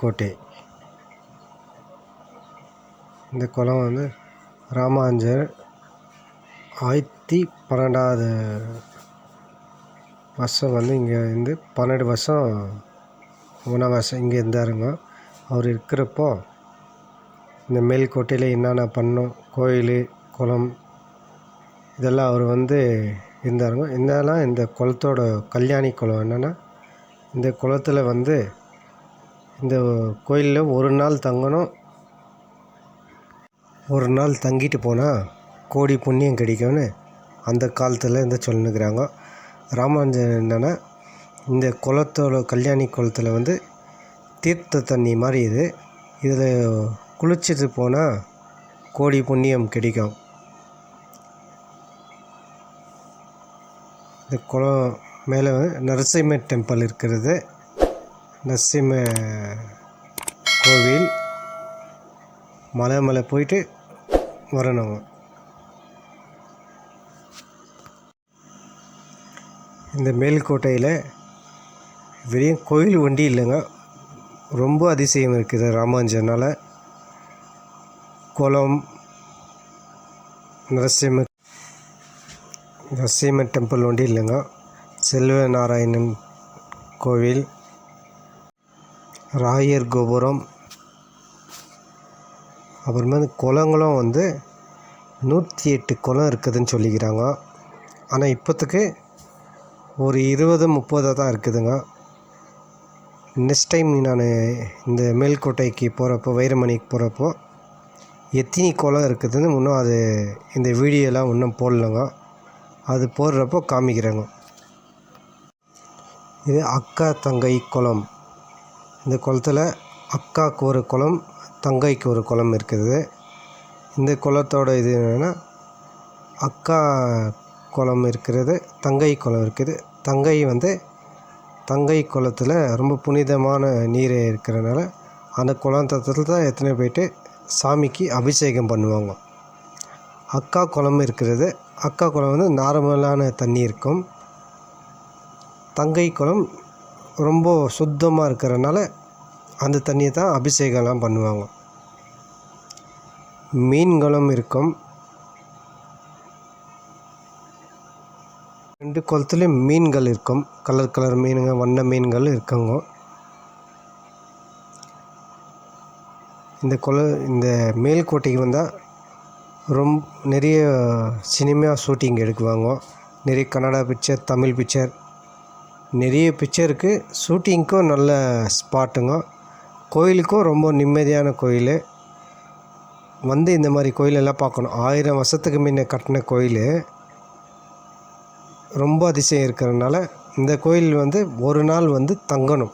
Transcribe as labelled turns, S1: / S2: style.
S1: மேல்கோட்டை. இந்த குளம் வந்து ராமானுஜர் 1012வது வருஷம் வந்து இங்கே இருந்து 12 வருஷம் வனவாசம் இங்கே இருந்தாருங்க. அவர் இருக்கிறப்போ இந்த மேல்கோட்டையில் என்னென்ன பண்ணோம், கோயில் குளம் இதெல்லாம் அவர் வந்து இருந்தாருங்க. என்னன்னா இந்த குளத்தோட கல்யாணி குளம் என்னென்னா, இந்த குளத்தில் வந்து இந்த கோயிலில் ஒரு நாள் தங்கணும். ஒரு நாள் தங்கிட்டு போனால் கோடி புண்ணியம் கிடைக்கும்னு அந்த காலத்தில் இருந்து சொல்லினுக்கிறாங்க. ராமானுஜன் என்னென்னா, இந்த குளத்தோட கல்யாணி குளத்தில் வந்து தீர்த்த தண்ணி மாதிரி இதில் குளிச்சுட்டு போனால் கோடி புண்ணியம் கிடைக்கும். இந்த குளம் மேலே நரசிம்ம டெம்பிள் இருக்கிறது. நரசிம்ம கோவில் மலை போயிட்டு வரணுங்க. இந்த மேல்கோட்டையில் வெறும் கோயில் ஒண்டி இல்லைங்க, ரொம்ப அதிசயம் இருக்குது ராமானுஜனால். குளம், நரசிம்ம டெம்பிள் ஒண்டி இல்லைங்க, செல்வ நாராயணன் கோவில், ராயர் கோபுரம், அப்புறமா குளங்களும் வந்து 108 குளம் இருக்குதுன்னு சொல்லிக்கிறாங்க. ஆனால் இப்போத்துக்கு ஒரு 20-30 தான் இருக்குதுங்க. நெக்ஸ்ட் டைம் நான் இந்த மேல்கோட்டைக்கு போகிறப்போ, வைரமணிக்கு போகிறப்போ எத்தனை குளம் இருக்குதுன்னு இன்னும் அது இந்த வீடியோலாம் இன்னும் போடலைங்க. அது போடுறப்போ காமிக்கிறேங்க. இது அக்கா தங்கை குளம். இந்த குளத்தில் அக்காவுக்கு ஒரு குளம், தங்கைக்கு ஒரு குளம் இருக்குது. இந்த குளத்தோட இது என்னென்னா, அக்கா குளம் இருக்கிறது, தங்கை குளம் இருக்குது. தங்கை வந்து தங்கை குளத்தில் ரொம்ப புனிதமான நீர் இருக்கிறனால அந்த குளத்தத்தில் தான் எத்தனை போய்ட்டு சாமிக்கு அபிஷேகம் பண்ணுவாங்க. அக்கா குளம் இருக்கிறது. அக்கா குளம் வந்து நார்மலான தண்ணி இருக்கும். தங்கை குளம் ரொம்ப சுத்தமாக இருக்கிறனால அந்த தண்ணியை தான் அபிஷேகம்லாம் பண்ணுவாங்க. மீன்களும் இருக்கும். 2 குளத்துலேயும் மீன்கள் இருக்கும். கலர் மீனுங்க, வண்ண மீன்கள் இருக்குங்க. இந்த மேல்கோட்டைக்கு வந்தால் நிறைய சினிமா ஷூட்டிங் எடுக்குவாங்க. நிறைய கன்னடா பிக்சர், தமிழ் பிக்சர், நிறைய பிக்சருக்கு ஷூட்டிங்க்கும் நல்ல ஸ்பாட்டுங்க. கோயிலுக்கும் ரொம்ப நிம்மதியான கோயில். வந்து இந்த மாதிரி கோயிலெல்லாம் பார்க்கணும். 1000 வருஷத்துக்கு முன்ன கட்டின கோயில், ரொம்ப அதிசயம் இருக்கிறதுனால இந்த கோயில் வந்து ஒரு நாள் வந்து தங்கணும்.